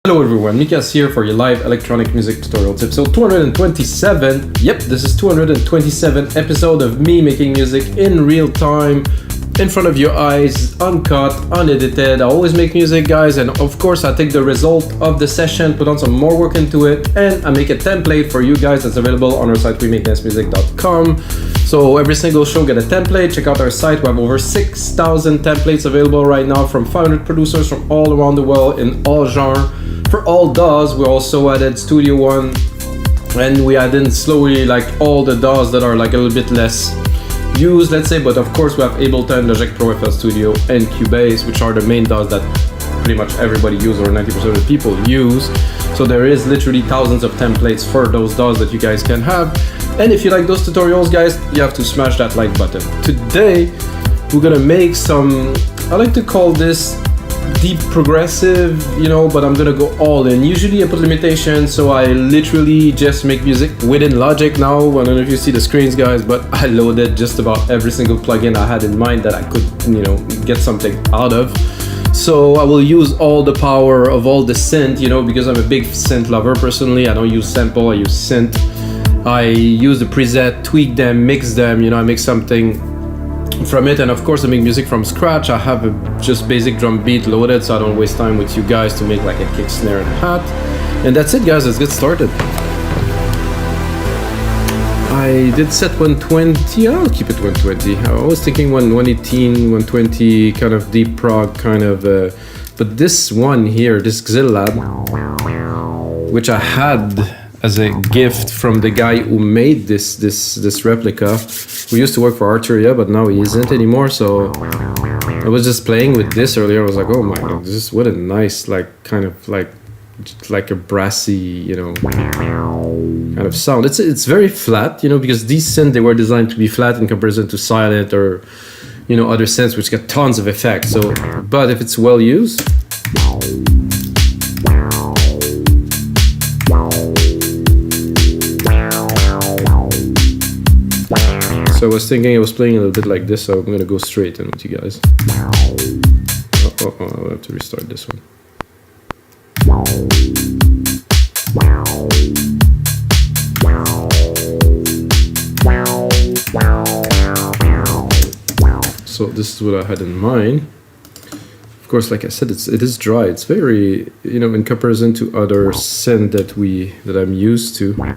Hello everyone, Mikas here for your live electronic music tutorials, episode 227. Yep, this is 227 episode of me making music in real time, in front of your eyes, uncut, unedited. I always make music, guys, and of course I take the result of the session, put on some more work into it, and I make a template for you guys that's available on our site, wemakedancemusic.com. So every single show get a template. Check out our site. We have over 6,000 templates available right now from 500 producers from all around the world in all genres. For all DAWs, we also added Studio One, and we added slowly like all the DAWs that are like a little bit less used, let's say, but of course we have Ableton, Logic Pro, FL Studio, and Cubase, which are the main DAWs that pretty much everybody uses, or 90% of the people use. So there is literally thousands of templates for those DAWs that you guys can have. And if you like those tutorials, guys, you have to smash that like button. Today, we're gonna make some, I like to call this deep progressive, but I'm gonna go all in. Usually I put limitations, so I literally just make music within Logic now. I don't know if you see the screens, guys, but I loaded just about every single plugin I had in mind that I could, get something out of. So I will use all the power of all the synth, because I'm a big synth lover personally. I don't use sample, I use synth. I use the preset, tweak them, mix them, I make something from it, and of course I make music from scratch. I have a just basic drum beat loaded, so I don't waste time with you guys to make like a kick, snare, and a hat. And that's it, guys, let's get started. I did set 120, I'll keep it 120. I was thinking 118, 120, kind of deep prog, kind of, but this one here, this Xillab, which I had as a gift from the guy who made this replica, who used to work for Arturia, but now he isn't anymore. So I was just playing with this earlier. I was like, oh my god, this is what a nice, kind of a brassy, kind of sound. It's very flat, because these synths, they were designed to be flat in comparison to silent or other synths which get tons of effects. So, but if it's well used. So I was thinking I was playing a little bit like this, so I'm gonna go straight in with you guys. I'll have to restart this one. So this is what I had in mind. Of course, like I said, it is dry. It's very, in comparison to other synth that I'm used to,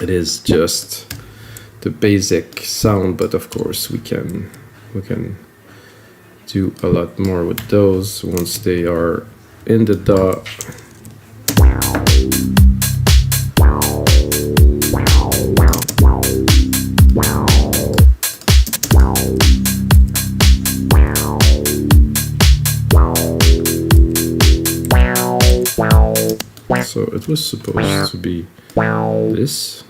it is just the basic sound, but of course we can do a lot more with those once they are in the DAW. So it was supposed to be this.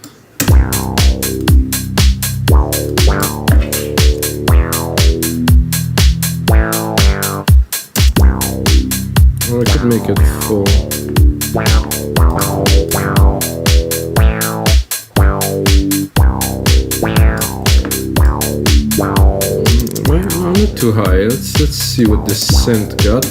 Or I could make it full. Well, not too high. Let's see what this synth got.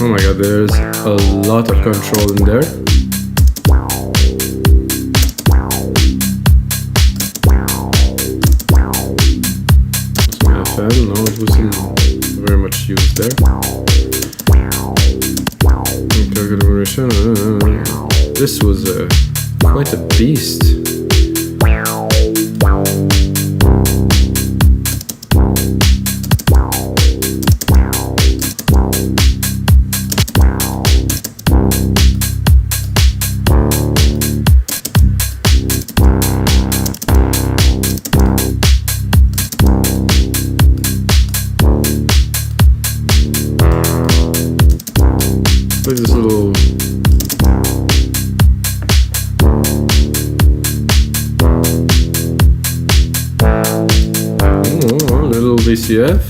Oh my god, there's a lot of control in there. No, it wasn't very much used there. This was quite a beast. This little little VCF.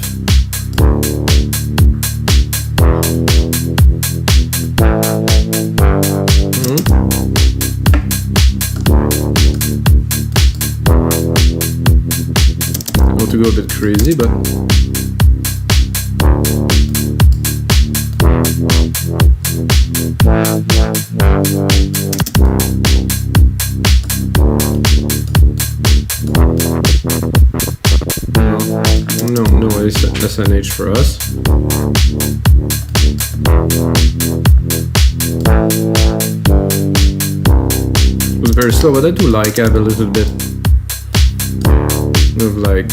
I want to go a bit crazy, but SNH for us. It was very slow, but I do like, I have a little bit of like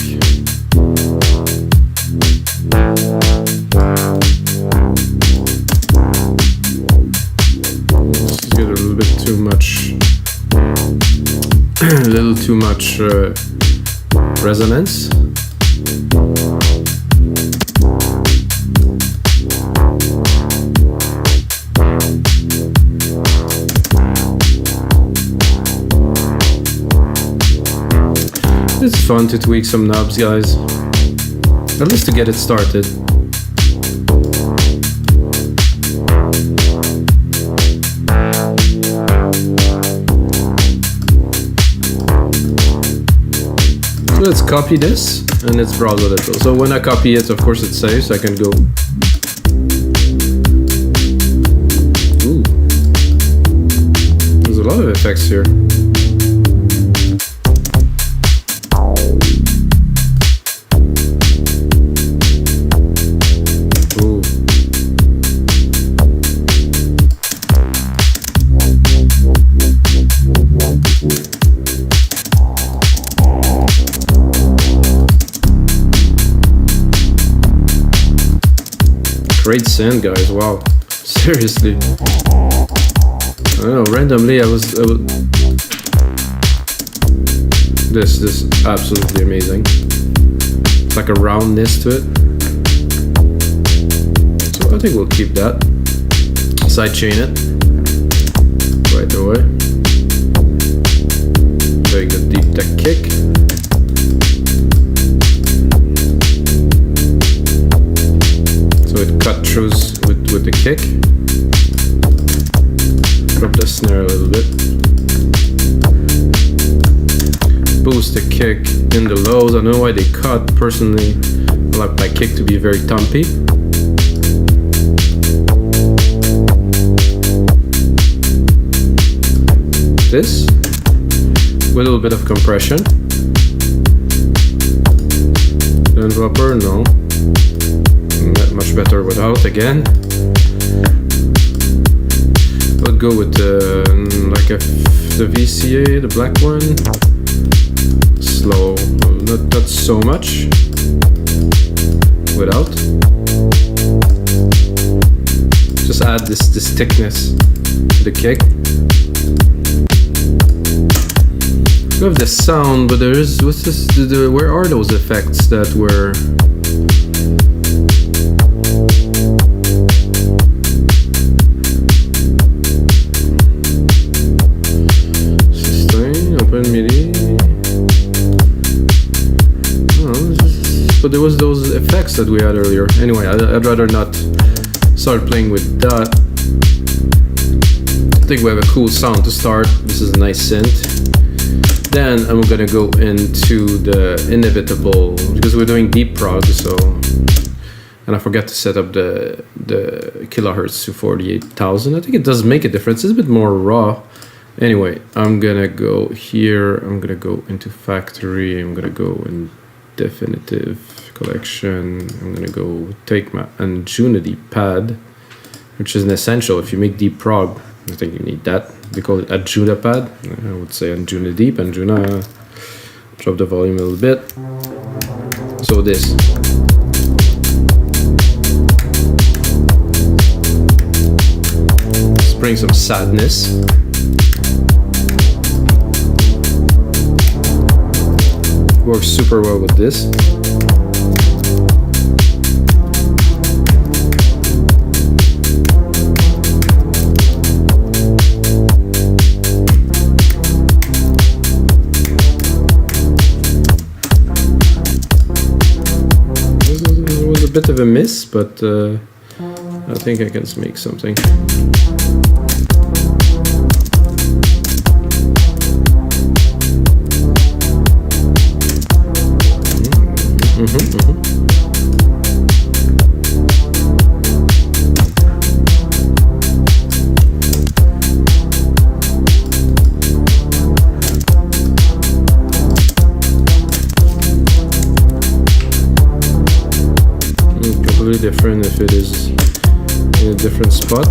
let's get a little bit too much a little too much resonance. It's fun to tweak some knobs, guys. At least to get it started. So let's copy this and let's browse a little. So when I copy it, of course it saves, so I can go. Ooh. There's a lot of effects here. Great synth, guys, wow. Seriously. I don't know, randomly I was this is absolutely amazing. It's like a roundness to it. So I think we'll keep that. Sidechain it right away. Very good deep tech kick. So it cut throughs with the kick. Drop the snare a little bit. Boost the kick in the lows. I don't know why they cut. Personally, I like my kick to be very thumpy. This with a little bit of compression. Enveloper, no. Much better without again. I would go with the VCA, the black one. Slow, not so much. Without. Just add this thickness to the kick. We have the sound, but there is what's this? Where are those effects that were? MIDI. But there was those effects that we had earlier. Anyway, I'd rather not start playing with that. I think we have a cool sound to start. This is a nice synth. Then I'm gonna go into the inevitable because we're doing deep prog. So, and I forgot to set up the kilohertz to 48,000. I think it does make a difference. It's a bit more raw. Anyway, I'm gonna go here, I'm gonna go into factory, I'm gonna go in definitive collection, I'm gonna go take my Anjunadeep pad, which is an essential. If you make deep prog, I think you need that. They call it Anjuna pad. I would say Anjunadeep, Anjuna, drop the volume a little bit. So this. Let's bring some sadness. Works super well with this. It was a bit of a miss, but I think I can make something. probably different if it is in a different spot.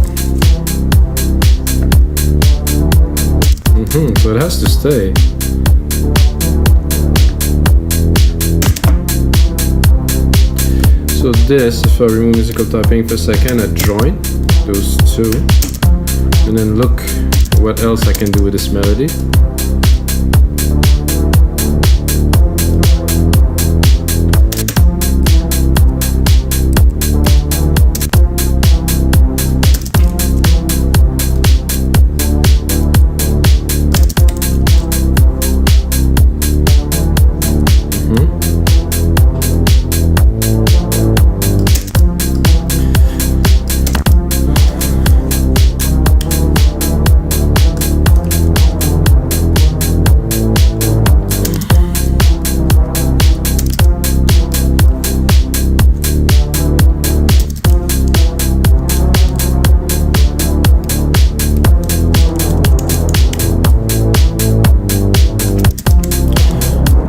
So it has to stay. So this, if I remove musical typing for a second, I join those two, and then look what else I can do with this melody.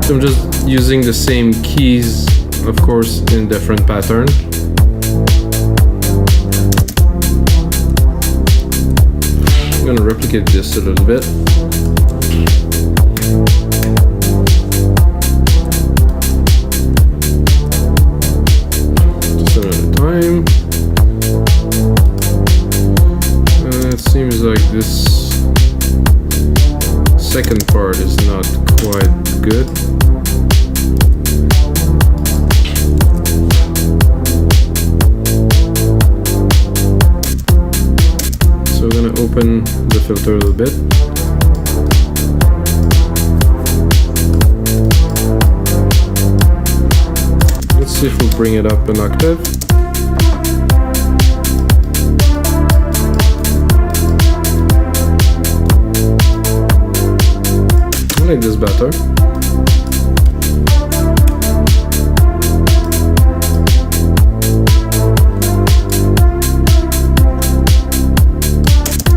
I'm just using the same keys, of course, in different pattern. I'm gonna replicate this a little bit. Just another time. It seems like this second part is not quite good. So we're gonna open the filter a little bit. Let's see if we'll bring it up an octave. I like this better.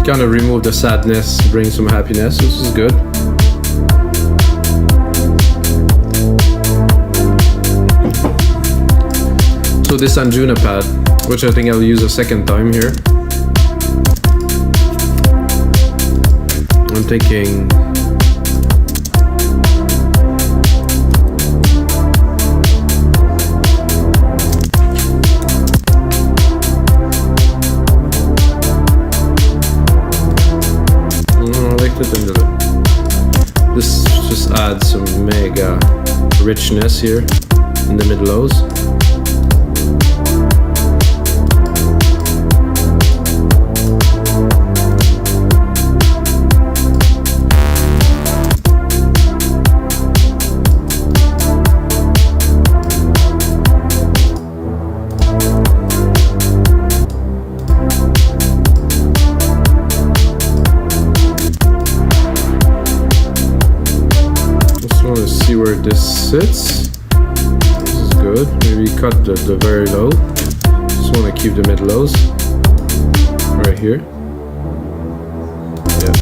Kind of remove the sadness, bring some happiness. This is good. So this Anjuna pad, which I think I'll use a second time here. I'm thinking this just adds some mega richness here in the mid lows. See where this sits. This is good. Maybe cut the very low. Just want to keep the mid lows right here. Yeah.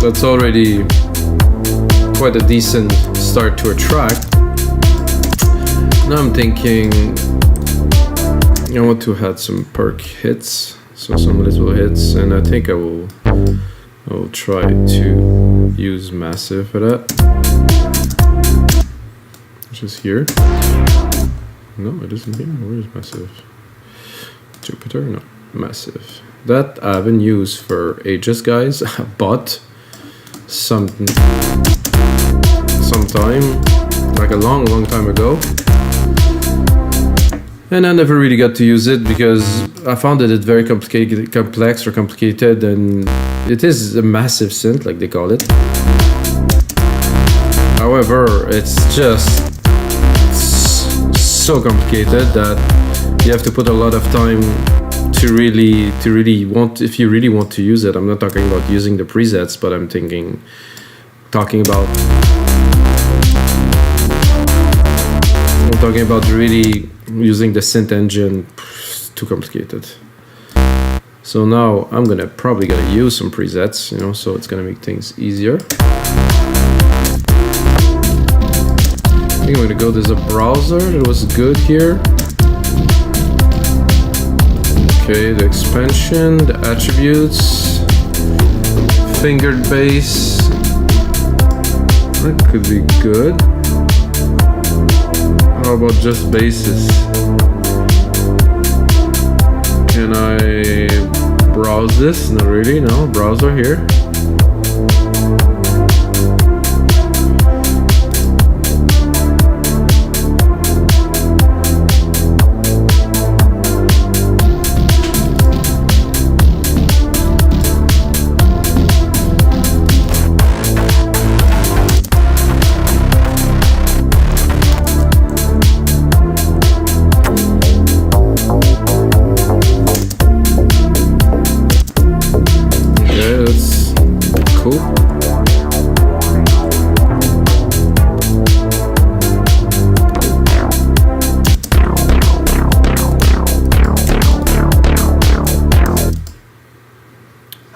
That's already quite a decent start to a track. Now I'm thinking I want to add some perk hits, so some little hits, and I think I will try to use massive for that. Which is here. No, it isn't here. Where is massive? Jupiter? No, massive. That I haven't used for ages, guys. I bought sometime, like a long time ago. And I never really got to use it because I found that it's very complicated, and it is a massive synth, like they call it. However, it's just so complicated that you have to put a lot of time to really want, if you really want to use it. I'm not talking about using the presets, but I'm talking about really using the synth engine. Too complicated. So now I'm probably gonna use some presets, you know, so it's gonna make things easier. I think I'm gonna go, there's a browser that was good here. Okay, the expansion, the attributes, fingered bass. That could be good. How about just basses? Can I browse this? Not really, no. Browser here.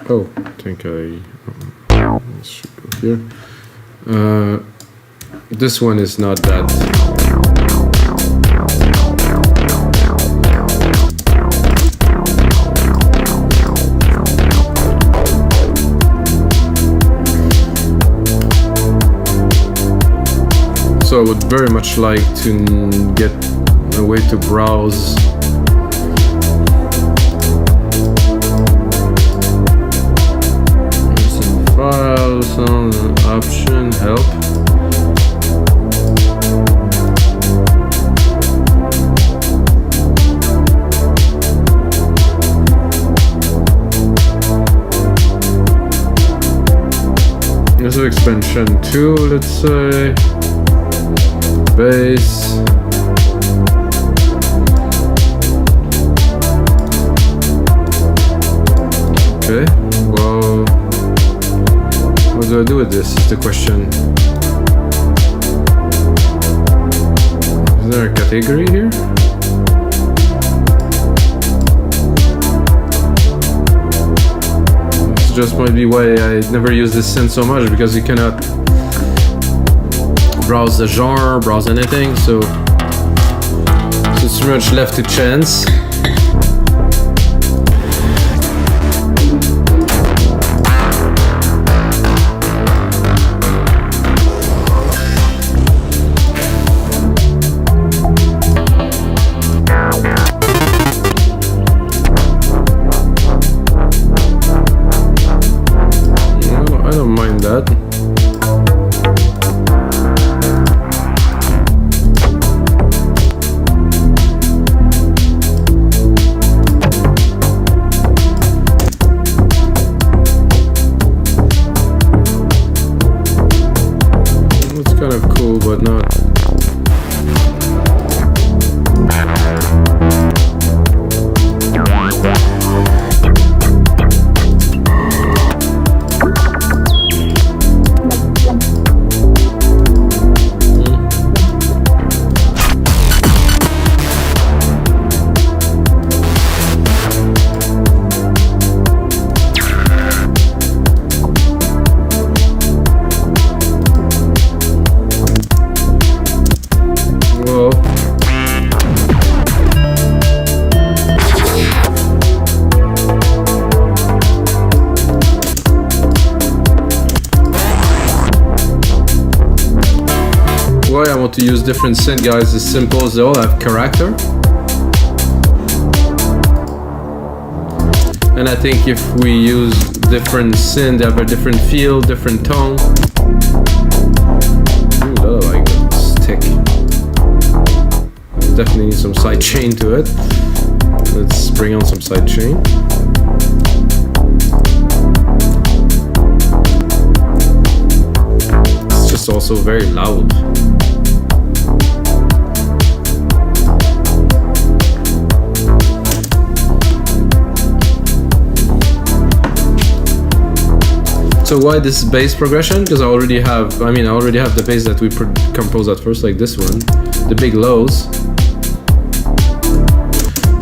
Oh, I think let's go here. This one is not that. So I would very much like to get a way to browse files on option help. There's an expansion 2, let's say. Bass. Okay, well, what do I do with this is the question. Is there a category here? This just might be why I never use this synth so much, because you cannot browse the genre, browse anything, so it's pretty much left to chance. I don't mind that. Kind of cool, but not. Why I want to use different synth guys is simple, they all have character. And I think if we use different synth, they have a different feel, different tone. Ooh, oh, I got stick. Definitely need some side chain to it. Let's bring on some side chain. It's just also very loud. So why this bass progression? Because I already have the bass that we composed at first, like this one, the big lows.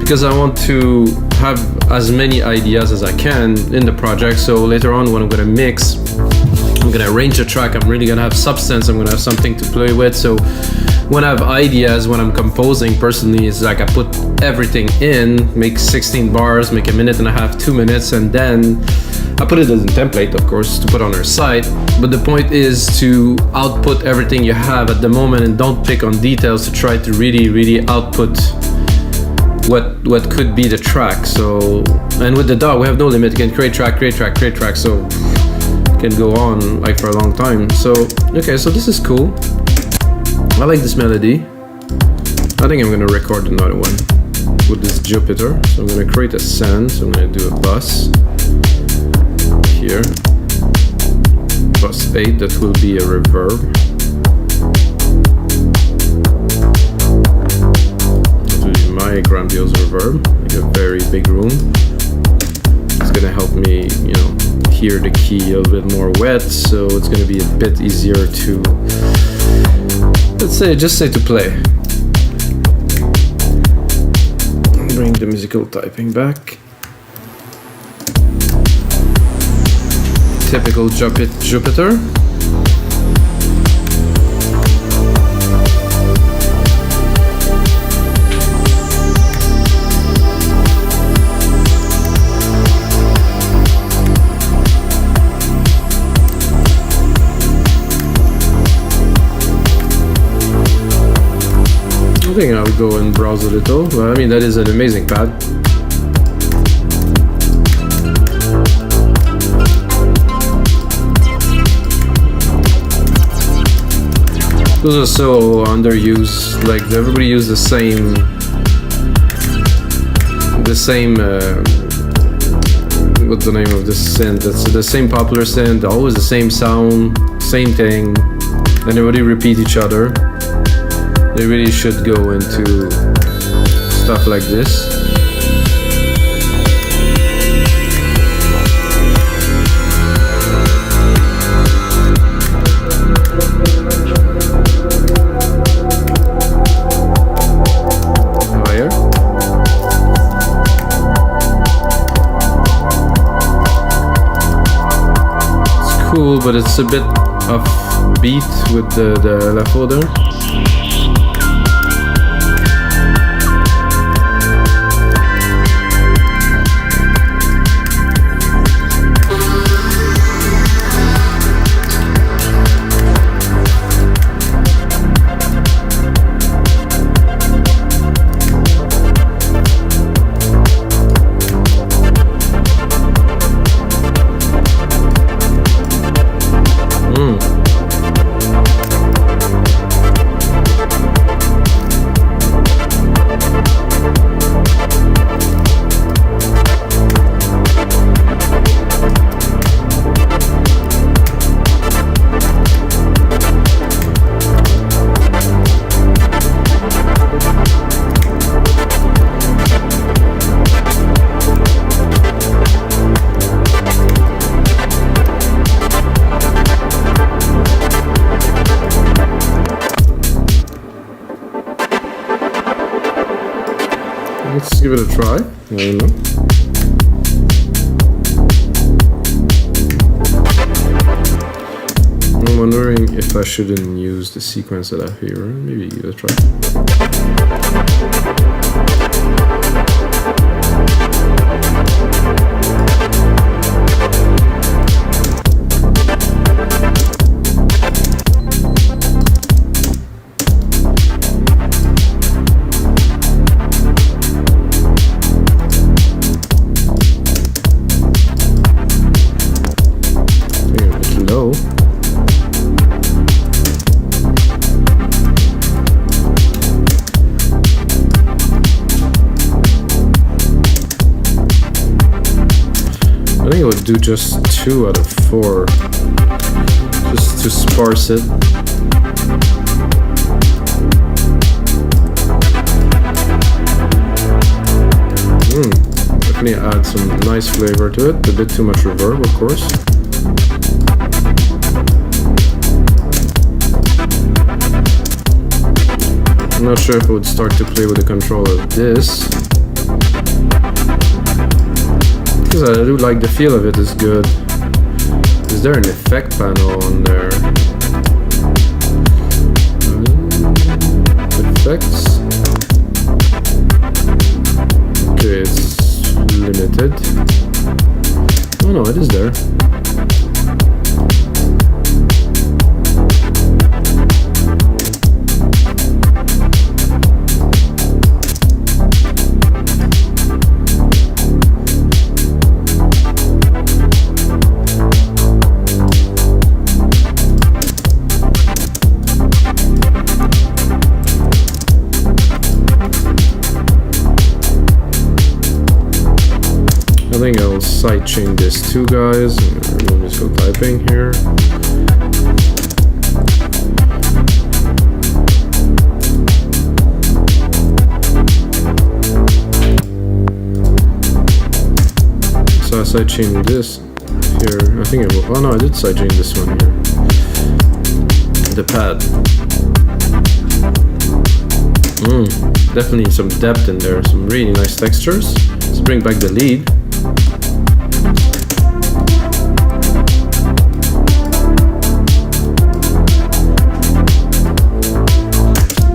because I want to have as many ideas as I can in the project. So later on when I'm gonna mix, I'm gonna arrange the track, I'm really gonna have substance, I'm gonna have something to play with. So when I have ideas, when I'm composing personally, it's like I put everything in, make 16 bars, make a minute and a half, 2 minutes, and then I put it as a template, of course, to put on our site. But the point is to output everything you have at the moment and don't pick on details, to try to really output what could be the track. So, and with the DAW, we have no limit. You can create track, so it can go on like for a long time. So, okay, so this is cool. I like this melody. I think I'm gonna record another one with this Jupiter. So I'm gonna create a send. So I'm gonna do a bus here. Bus 8, that will be a reverb. That will be my grandiose reverb, like a very big room. It's gonna help me, you know, hear the key a little bit more wet, so it's gonna be a bit easier to, let's say, just say to play. Bring the musical typing back. Typical Jupiter. I think I'll go and browse a little. Well, I mean, that is an amazing pad. Those are so underused. Like everybody uses the same. What's the name of this synth? It's the same popular synth. Always the same sound, same thing. Everybody repeat each other. They really should go into stuff like this. Higher. It's cool, but it's a bit offbeat with the LFO there. Let's give it a try. I don't know. I'm wondering if I shouldn't use the sequence that I have here. Maybe give it a try. I think I would do just 2 out of 4, just to sparse it. Definitely add some nice flavor to it, a bit too much reverb, of course. I'm not sure if I would start to play with the control of this. because I do like the feel of it. Is good. Is there an effect panel on there? Effects. Okay, it's limited. Oh no, it is there. I think I'll sidechain this too, guys. Let me just go typing here. So I sidechain this here. I think I will. Oh no, I did sidechain this one here. The pad. Definitely some depth in there. Some really nice textures. Let's bring back the lead.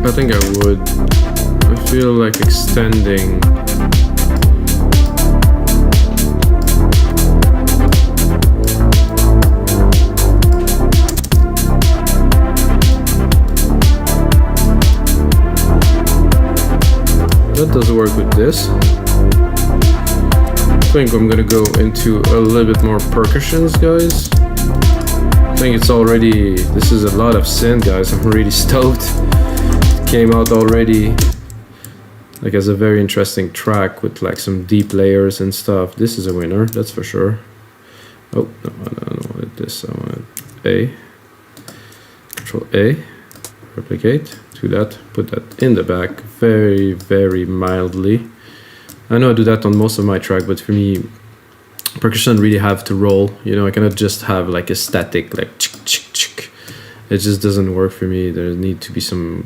I think I would. I feel like extending. That doesn't work with this. I think I'm gonna go into a little bit more percussions, guys. I think it's already, this is a lot of synth, guys. I'm really stoked. Came out already like as a very interesting track with like some deep layers and stuff. This is a winner, that's for sure. Oh no, I don't want this. I want A. Control A, replicate. Do that. Put that in the back, very, very mildly. I know I do that on most of my track, but for me, percussion really have to roll. You know, I cannot just have like a static like chick chick chick. It just doesn't work for me. There need to be some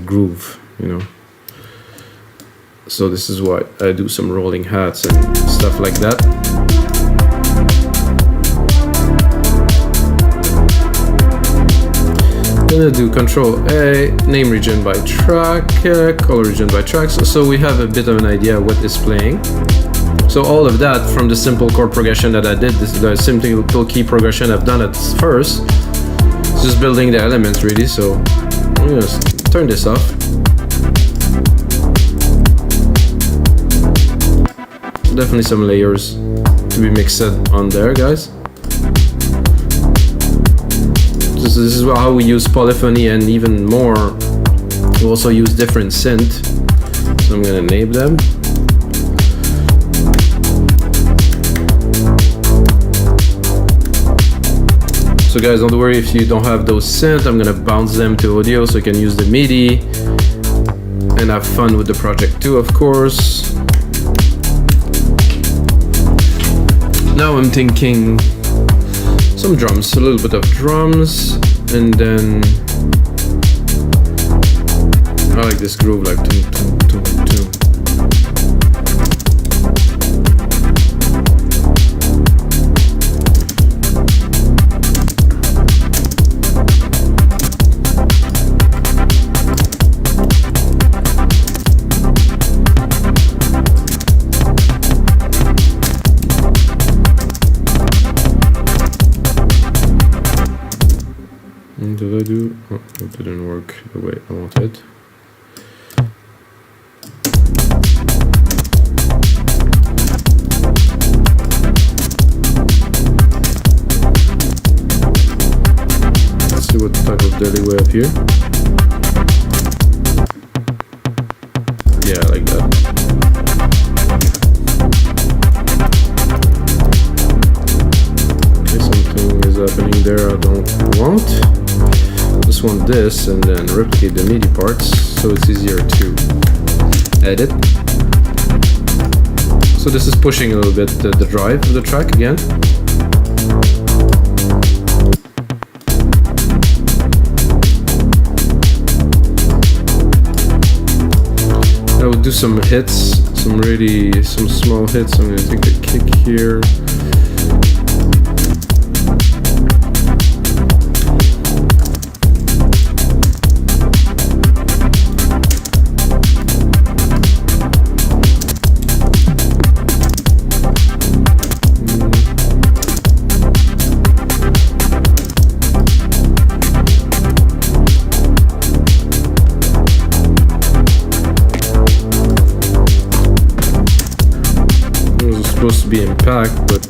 groove, you know. So this is why I do some rolling hats and stuff like that. Then I do Control A, name region by track, color region by tracks. So we have a bit of an idea what is playing. So all of that from the simple chord progression that I did, this is the simple key progression I've done at first. It's just building the elements really. So I'm gonna turn this off. Definitely some layers to be mixed on there, guys. So this is how we use polyphony, and even more, we also use different synth. So I'm gonna name them. So guys, don't worry if you don't have those synths. I'm gonna bounce them to audio so you can use the MIDI and have fun with the project too, of course. Now I'm thinking some drums, a little bit of drums, and then I like this groove, like toom, toom, toom, toom. Did I do? Oh, it didn't work the way I wanted. Let's see what type of delay we have here. Yeah, I like that. Okay, something is happening there I don't want. Just want this and then replicate the MIDI parts so it's easier to edit. So this is pushing a little bit the drive of the track again. I would do some hits, some small hits. I'm gonna take a kick here. Supposed to be impact, but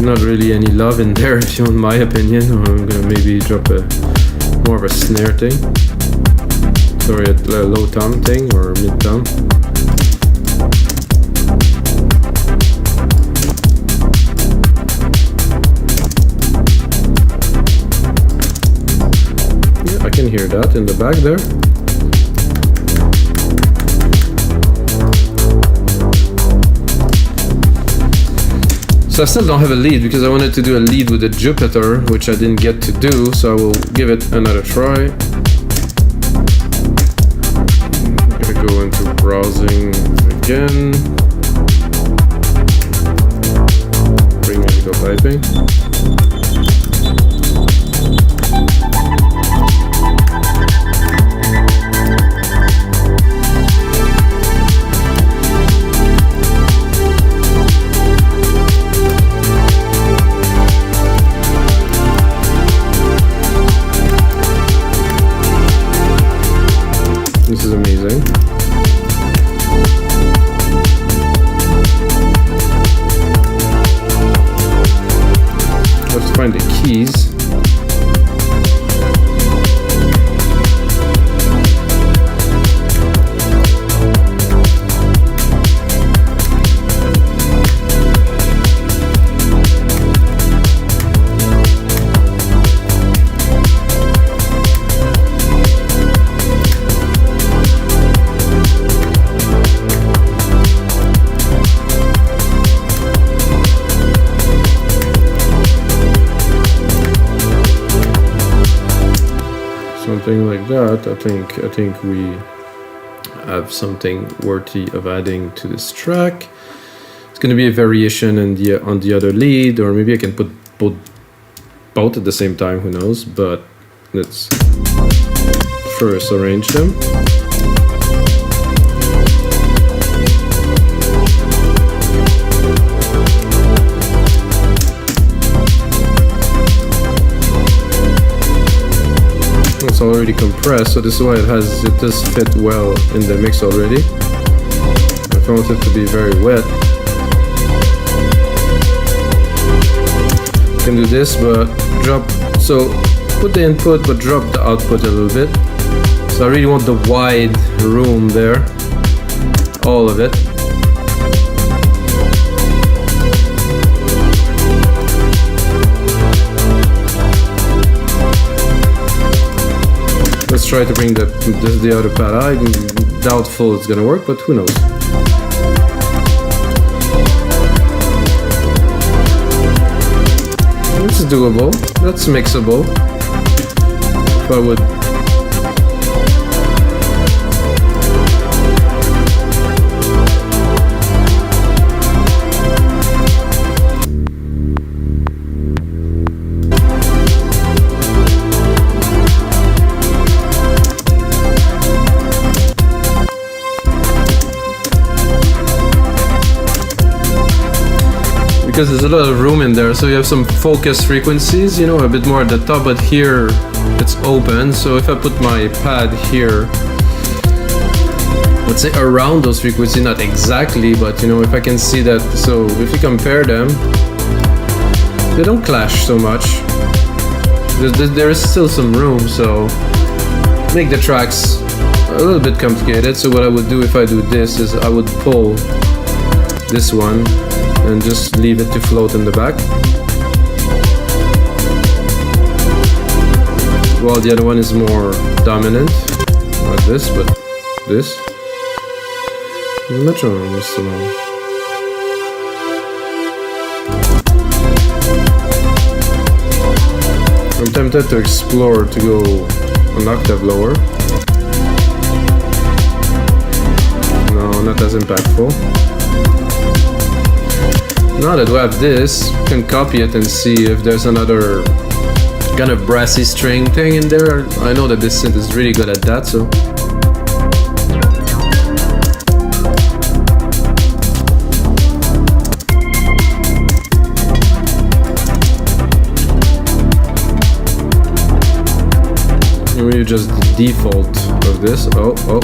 not really any love in there, if you want my opinion. Or I'm gonna maybe drop more of a snare thing. Sorry, a low tom thing or mid tom. Yeah, I can hear that in the back there. So I still don't have a lead because I wanted to do a lead with a Jupiter, which I didn't get to do, so I will give it another try. I'm gonna go into browsing again. Bring musical piping. This is amazing. Let's find the keys. Something like that. I think we have something worthy of adding to this track. It's going to be a variation on the other lead, or maybe I can put both at the same time, who knows, but let's first arrange them. It's already compressed, so this is why it does fit well in the mix already. If I want it to be very wet, I can do this, but put the input but drop the output a little bit. So I really want the wide room there, all of it. Let's try to bring the other pad. I'm doubtful it's gonna work, but who knows. It's doable. That's mixable. If I would. Because there's a lot of room in there, so you have some focus frequencies, you know, a bit more at the top, but here it's open. So if I put my pad here, let's say around those frequencies, not exactly, but you know, if I can see that, so if you compare them, they don't clash so much. There is still some room, so make the tracks a little bit complicated. So what I would do if I do this is I would pull this one and just leave it to float in the back, while the other one is more dominant, not this, but this. I'm not sure on this alone. I'm tempted to explore to go an octave lower. No, so not as impactful. Now that we have this, we can copy it and see if there's another kind of brassy string thing in there. I know that this synth is really good at that, so. We just default of this. Oh.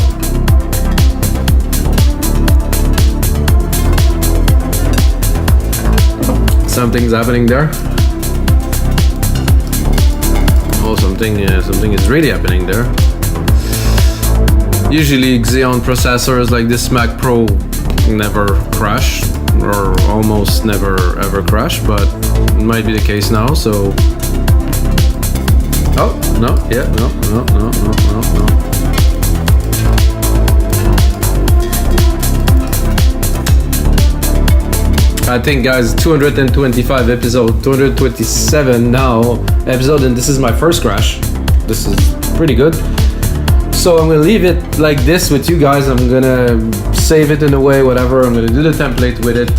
Something's happening there. Oh, something is really happening there. Usually Xeon processors like this Mac Pro never crash, or almost never ever crash, but it might be the case now, so. Oh, no, yeah, no. I think, guys, 225 episode, 227 now episode, and this is my first crash. This is pretty good. So I'm gonna leave it like this with you guys. I'm gonna save it in a way, whatever. I'm gonna do the template with it.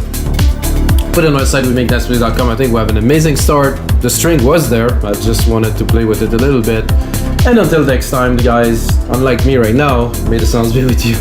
Put it on our site, wemakedancemusic.com. I think we have an amazing start. The string was there. I just wanted to play with it a little bit. And until next time, guys, unlike me right now, may the sounds be with you.